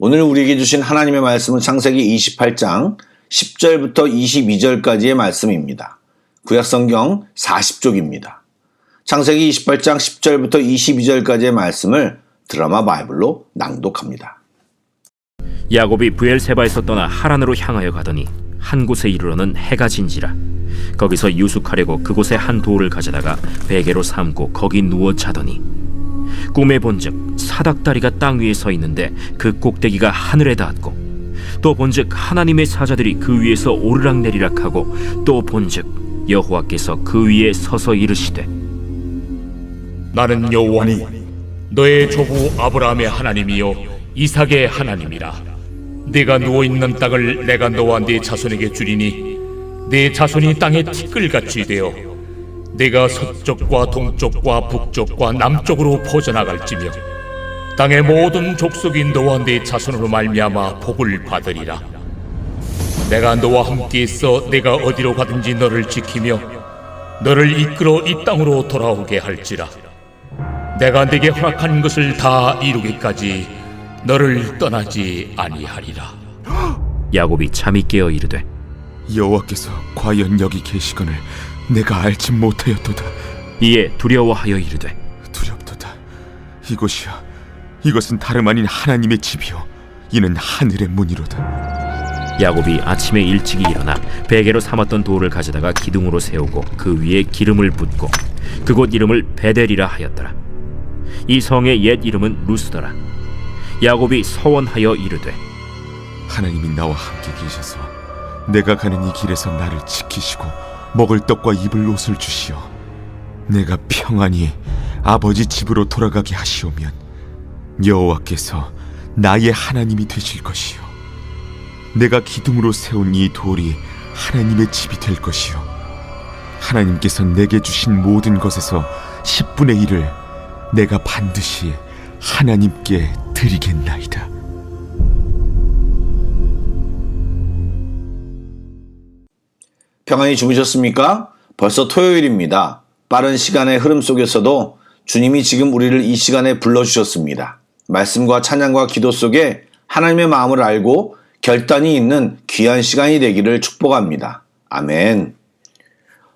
오늘 우리에게 주신 하나님의 말씀은 창세기 28장 10절부터 22절까지의 말씀입니다. 구약성경 40쪽입니다. 창세기 28장 10절부터 22절까지의 말씀을 드라마 바이블로 낭독합니다. 야곱이 브엘세바에서 떠나 하란으로 향하여 가더니 한 곳에 이르러는 해가 진지라. 거기서 유숙하려고 그곳에 한 돌을 가져다가 베개로 삼고 거기 누워 자더니 꿈에 본즉 사닥다리가 땅 위에 서 있는데 그 꼭대기가 하늘에 닿았고, 또 본즉 하나님의 사자들이 그 위에서 오르락내리락하고, 또 본즉 여호와께서 그 위에 서서 이르시되, 나는 여호와니 너의 조부 아브라함의 하나님이요 이삭의 하나님이라. 네가 누워있는 땅을 내가 너와 네 자손에게 주리니 네 자손이 땅에 티끌같이 되어 네가 서쪽과 동쪽과 북쪽과 남쪽으로 퍼져나갈지며 땅의 모든 족속이 너와 네 자손으로 말미암아 복을 받으리라. 내가 너와 함께 있어 내가 어디로 가든지 너를 지키며 너를 이끌어 이 땅으로 돌아오게 할지라. 내가 네게 허락한 것을 다 이루기까지 너를 떠나지 아니하리라. 야곱이 잠이 깨어 이르되, 여호와께서 과연 여기 계시거늘 내가 알지 못하였도다. 이에 두려워하여 이르되, 두렵도다. 이곳이야, 이것은 다름 아닌 하나님의 집이요 이는 하늘의 문이로다. 야곱이 아침에 일찍이 일어나 베개로 삼았던 돌을 가져다가 기둥으로 세우고 그 위에 기름을 붓고 그곳 이름을 베델이라 하였더라. 이 성의 옛 이름은 루스더라. 야곱이 서원하여 이르되, 하나님이 나와 함께 계셔서 내가 가는 이 길에서 나를 지키시고 먹을 떡과 입을 옷을 주시어 내가 평안히 아버지 집으로 돌아가게 하시오면 여호와께서 나의 하나님이 되실 것이요 내가 기둥으로 세운 이 돌이 하나님의 집이 될 것이요 하나님께서 내게 주신 모든 것에서 10분의 1을 내가 반드시 하나님께 드리겠나이다. 평안히 주무셨습니까? 벌써 토요일입니다. 빠른 시간의 흐름 속에서도 주님이 지금 우리를 이 시간에 불러주셨습니다. 말씀과 찬양과 기도 속에 하나님의 마음을 알고 결단이 있는 귀한 시간이 되기를 축복합니다. 아멘.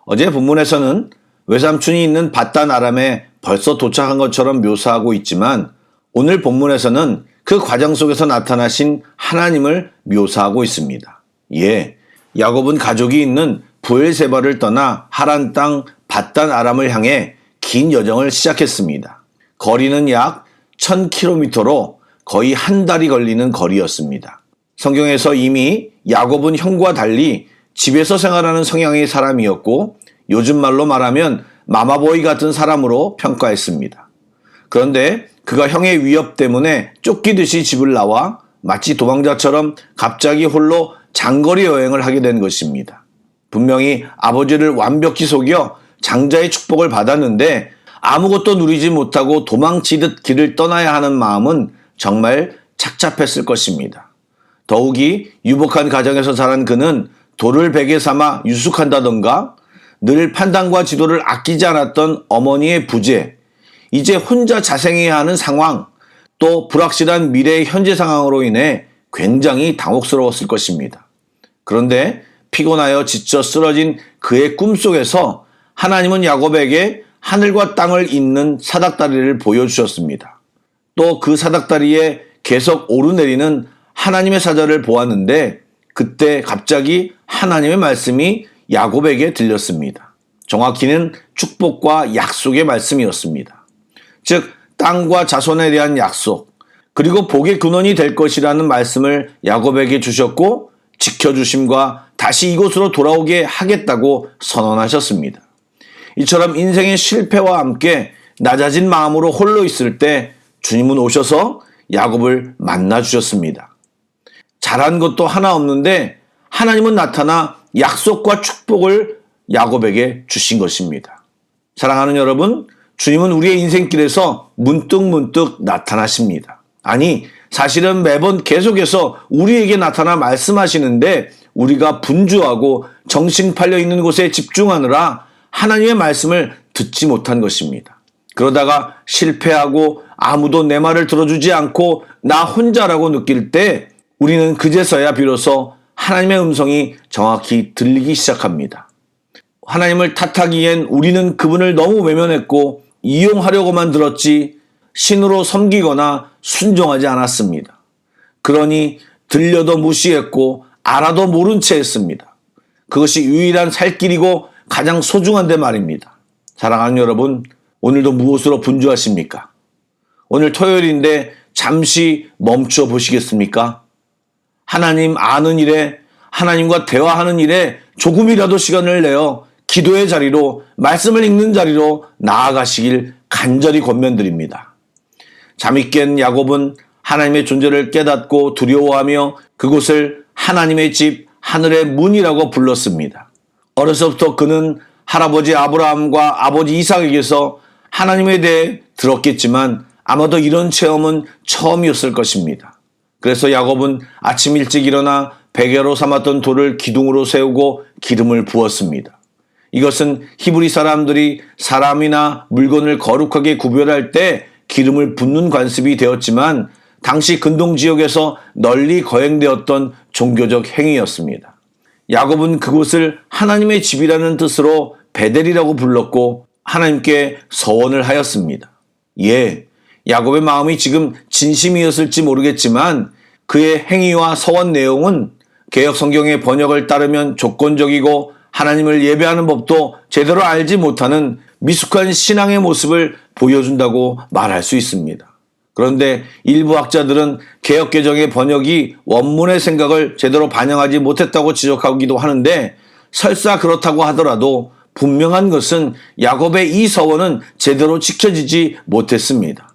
어제 본문에서는 외삼촌이 있는 밧단 아람에 벌써 도착한 것처럼 묘사하고 있지만, 오늘 본문에서는 그 과정 속에서 나타나신 하나님을 묘사하고 있습니다. 야곱은 가족이 있는 브엘세바를 떠나 하란 땅 밧단 아람을 향해 긴 여정을 시작했습니다. 거리는 약 1000km로 거의 한 달이 걸리는 거리였습니다. 성경에서 이미 야곱은 형과 달리 집에서 생활하는 성향의 사람이었고, 요즘 말로 말하면 마마보이 같은 사람으로 평가했습니다. 그런데 그가 형의 위협 때문에 쫓기듯이 집을 나와 마치 도망자처럼 갑자기 홀로 장거리 여행을 하게 된 것입니다. 분명히 아버지를 완벽히 속여 장자의 축복을 받았는데 아무것도 누리지 못하고 도망치듯 길을 떠나야 하는 마음은 정말 착잡했을 것입니다. 더욱이 유복한 가정에서 자란 그는 돌을 베개 삼아 유숙한다던가 늘 판단과 지도를 아끼지 않았던 어머니의 부재, 이제 혼자 자생해야 하는 상황, 또 불확실한 미래의 현재 상황으로 인해 굉장히 당혹스러웠을 것입니다. 그런데 피곤하여 지쳐 쓰러진 그의 꿈속에서 하나님은 야곱에게 하늘과 땅을 잇는 사닥다리를 보여주셨습니다. 또 그 사닥다리에 계속 오르내리는 하나님의 사자를 보았는데, 그때 갑자기 하나님의 말씀이 야곱에게 들렸습니다. 정확히는 축복과 약속의 말씀이었습니다. 즉 땅과 자손에 대한 약속, 그리고 복의 근원이 될 것이라는 말씀을 야곱에게 주셨고, 지켜주심과 다시 이곳으로 돌아오게 하겠다고 선언하셨습니다. 이처럼 인생의 실패와 함께 낮아진 마음으로 홀로 있을 때 주님은 오셔서 야곱을 만나주셨습니다. 잘한 것도 하나 없는데 하나님은 나타나 약속과 축복을 야곱에게 주신 것입니다. 사랑하는 여러분, 주님은 우리의 인생길에서 문득문득 나타나십니다. 아니, 사실은 매번 계속해서 우리에게 나타나 말씀하시는데 우리가 분주하고 정신 팔려 있는 곳에 집중하느라 하나님의 말씀을 듣지 못한 것입니다. 그러다가 실패하고 아무도 내 말을 들어주지 않고 나 혼자라고 느낄 때 우리는 그제서야 비로소 하나님의 음성이 정확히 들리기 시작합니다. 하나님을 탓하기엔 우리는 그분을 너무 외면했고 이용하려고만 들었지 신으로 섬기거나 순종하지 않았습니다. 그러니 들려도 무시했고 알아도 모른 채 했습니다. 그것이 유일한 살 길이고 가장 소중한데 말입니다. 사랑하는 여러분, 오늘도 무엇으로 분주하십니까? 오늘 토요일인데 잠시 멈춰 보시겠습니까? 하나님 아는 일에, 하나님과 대화하는 일에 조금이라도 시간을 내어 기도의 자리로, 말씀을 읽는 자리로 나아가시길 간절히 권면드립니다. 잠이 깬 야곱은 하나님의 존재를 깨닫고 두려워하며 그곳을 하나님의 집, 하늘의 문이라고 불렀습니다. 어려서부터 그는 할아버지 아브라함과 아버지 이삭에게서 하나님에 대해 들었겠지만 아마도 이런 체험은 처음이었을 것입니다. 그래서 야곱은 아침 일찍 일어나 베개로 삼았던 돌을 기둥으로 세우고 기름을 부었습니다. 이것은 히브리 사람들이 사람이나 물건을 거룩하게 구별할 때 기름을 붓는 관습이 되었지만 당시 근동 지역에서 널리 거행되었던 종교적 행위였습니다. 야곱은 그곳을 하나님의 집이라는 뜻으로 베델이라고 불렀고 하나님께 서원을 하였습니다. 예, 야곱의 마음이 지금 진심이었을지 모르겠지만 그의 행위와 서원 내용은 개역 성경의 번역을 따르면 조건적이고 하나님을 예배하는 법도 제대로 알지 못하는 미숙한 신앙의 모습을 보여준다고 말할 수 있습니다. 그런데 일부 학자들은 개역개정의 번역이 원문의 생각을 제대로 반영하지 못했다고 지적하기도 하는데 설사 그렇다고 하더라도 분명한 것은 야곱의 이 서원은 제대로 지켜지지 못했습니다.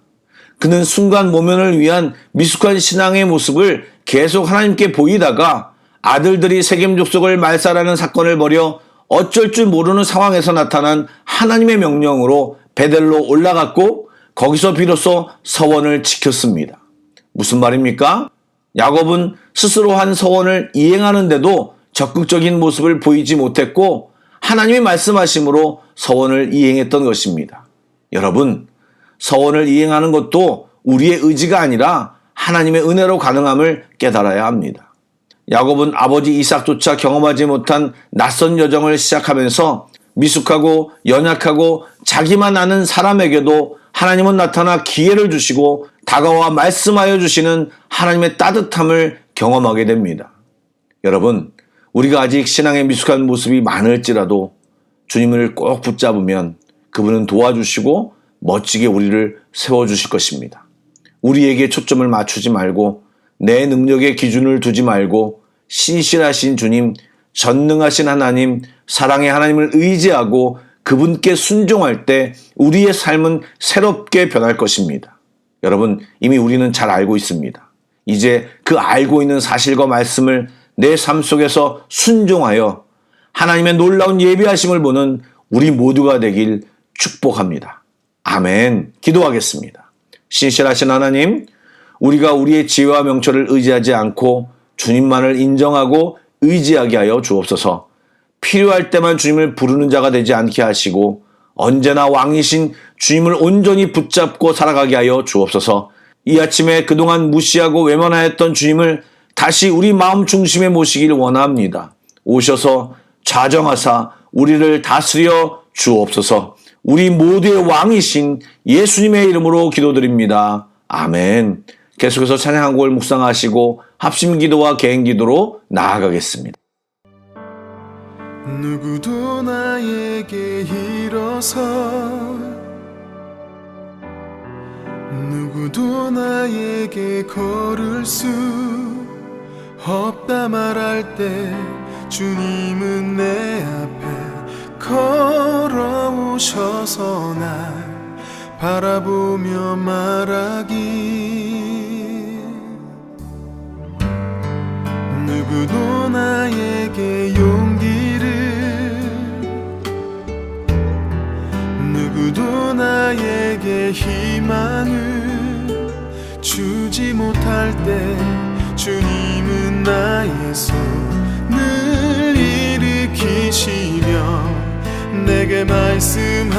그는 순간 모면을 위한 미숙한 신앙의 모습을 계속 하나님께 보이다가 아들들이 세겜 족속을 말살하는 사건을 벌여 어쩔 줄 모르는 상황에서 나타난 하나님의 명령으로 베델로 올라갔고 거기서 비로소 서원을 지켰습니다. 무슨 말입니까? 야곱은 스스로 한 서원을 이행하는데도 적극적인 모습을 보이지 못했고 하나님이 말씀하심으로 서원을 이행했던 것입니다. 여러분, 서원을 이행하는 것도 우리의 의지가 아니라 하나님의 은혜로 가능함을 깨달아야 합니다. 야곱은 아버지 이삭조차 경험하지 못한 낯선 여정을 시작하면서 미숙하고 연약하고 자기만 아는 사람에게도 하나님은 나타나 기회를 주시고 다가와 말씀하여 주시는 하나님의 따뜻함을 경험하게 됩니다. 여러분, 우리가 아직 신앙의 미숙한 모습이 많을지라도 주님을 꼭 붙잡으면 그분은 도와주시고 멋지게 우리를 세워주실 것입니다. 우리에게 초점을 맞추지 말고 내 능력의 기준을 두지 말고 신실하신 주님, 전능하신 하나님, 사랑의 하나님을 의지하고 그분께 순종할 때 우리의 삶은 새롭게 변할 것입니다. 여러분, 이미 우리는 잘 알고 있습니다. 이제 그 알고 있는 사실과 말씀을 내 삶 속에서 순종하여 하나님의 놀라운 예비하심을 보는 우리 모두가 되길 축복합니다. 아멘. 기도하겠습니다. 신실하신 하나님, 우리가 우리의 지혜와 명철을 의지하지 않고 주님만을 인정하고 의지하게 하여 주옵소서. 필요할 때만 주님을 부르는 자가 되지 않게 하시고 언제나 왕이신 주님을 온전히 붙잡고 살아가게 하여 주옵소서. 이 아침에 그동안 무시하고 외면하였던 주님을 다시 우리 마음 중심에 모시길 원합니다. 오셔서 좌정하사 우리를 다스려 주옵소서. 우리 모두의 왕이신 예수님의 이름으로 기도드립니다. 아멘. 계속해서 찬양 한 곡을 묵상하시고 합심기도와 개인기도로 나아가겠습니다. 누구도 나에게 일어서 누구도 나에게 걸을 수 없다 말할 때 주님은 내 앞에 걸어오셔서 날 바라보며 말하기 누구도 나에게 용기를 누구도 나에게 희망을 주지 못할 때 주님은 나의 손을 일으키시며 내게 말씀하셨네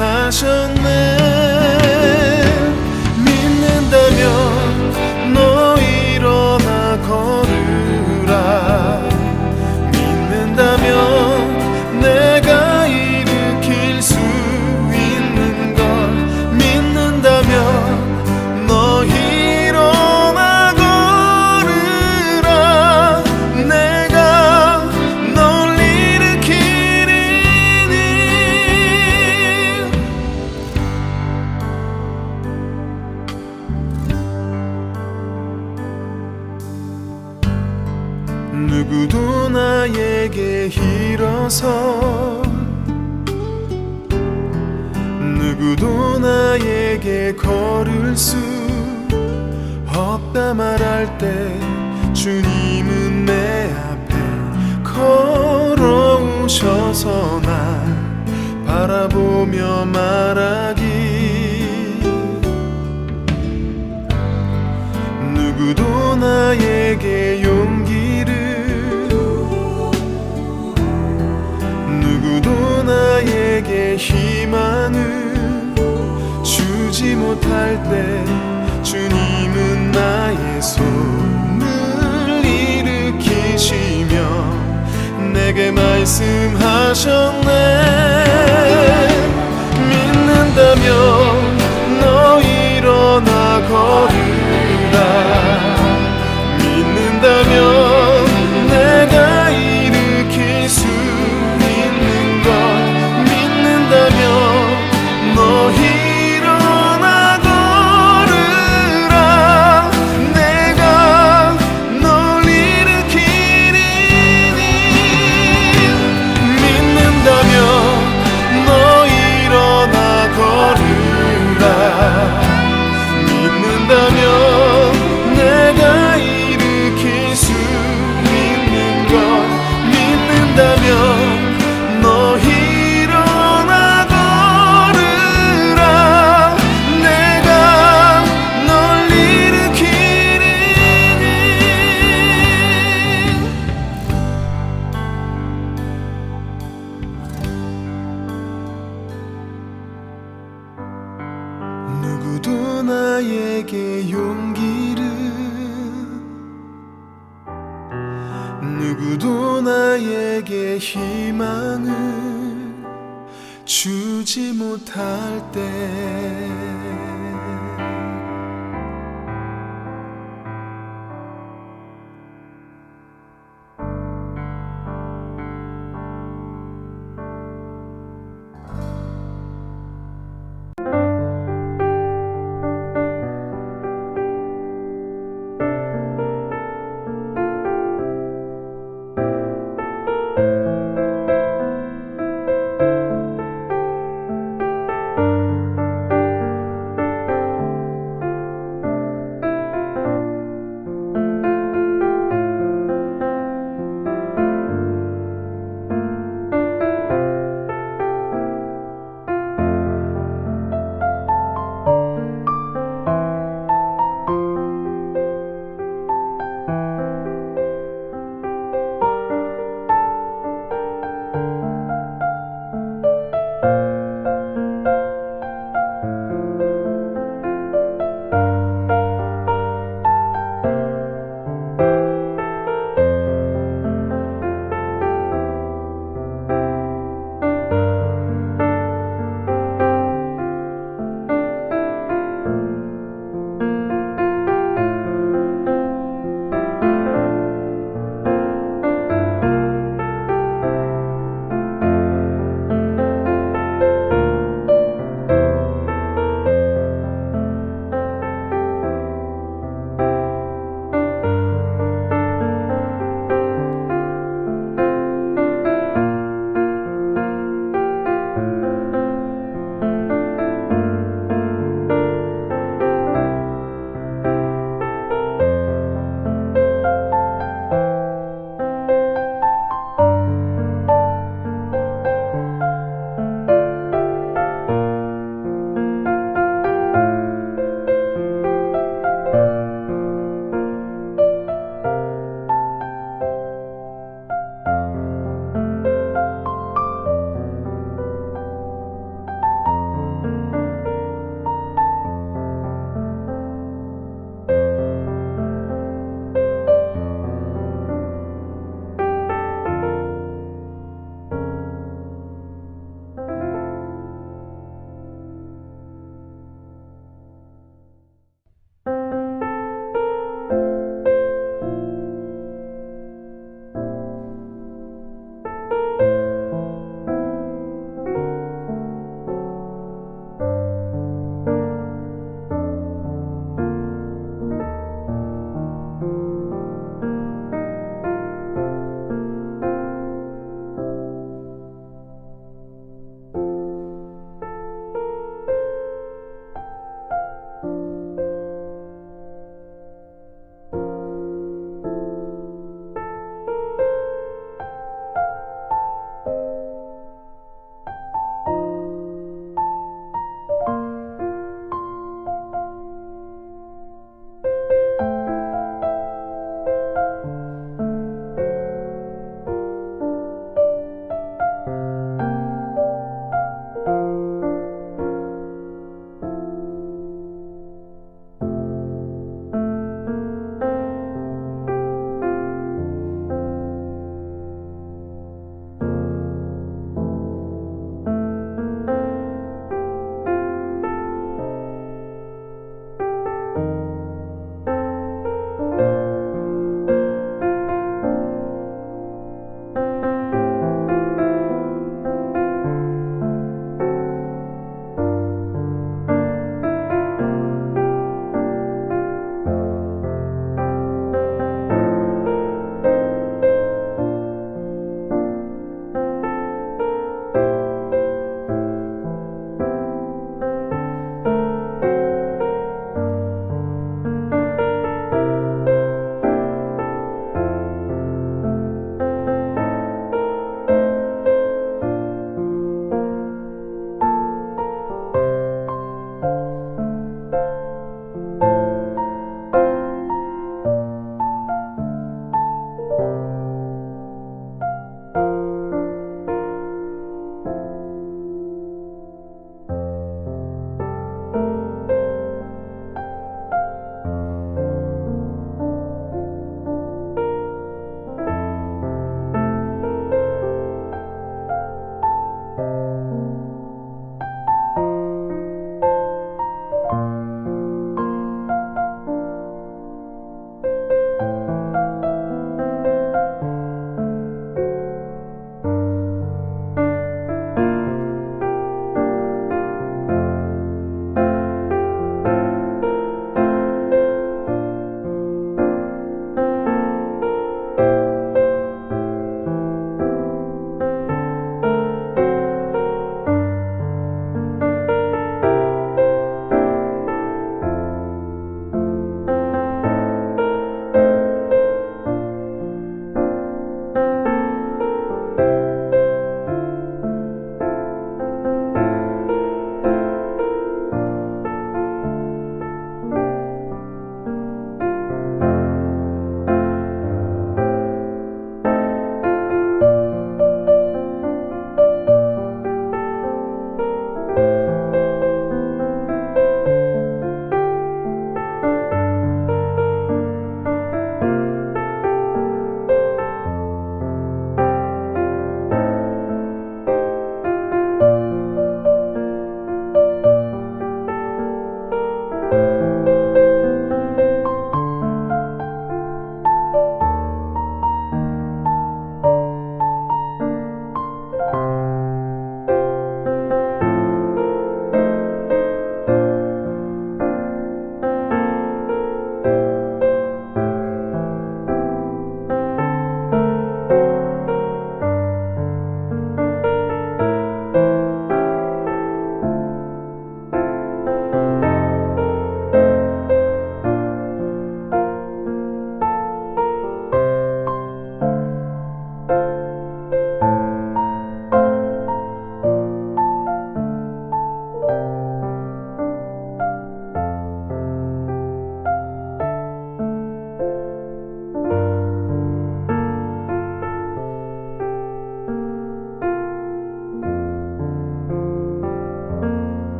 나에게 일어서 누구도 나에게 걸을 수 없다 말할 때 주님은 내 앞에 걸어오셔서 날 바라보며 말하기 누구도 나에게 용기를 누구도 나에게 희망을 주지 못할 때 주님은 나의 손을 일으키시며 내게 말씀하셨네 믿는다면 너 일어나 걸으라 믿는다면 내가 일으킬 수 있는 것 믿는다면 너 일어나 걸으라 내가 널 일으키리니 믿는다면 너 일어나 걸으라 믿는다면 내가 일으킬 수 있는 것 믿는다면 너 일어나 걸으라 내가 널 일으키리니 누구도 나에게 용기를 누구도 나에게 희망을 주지 못할 때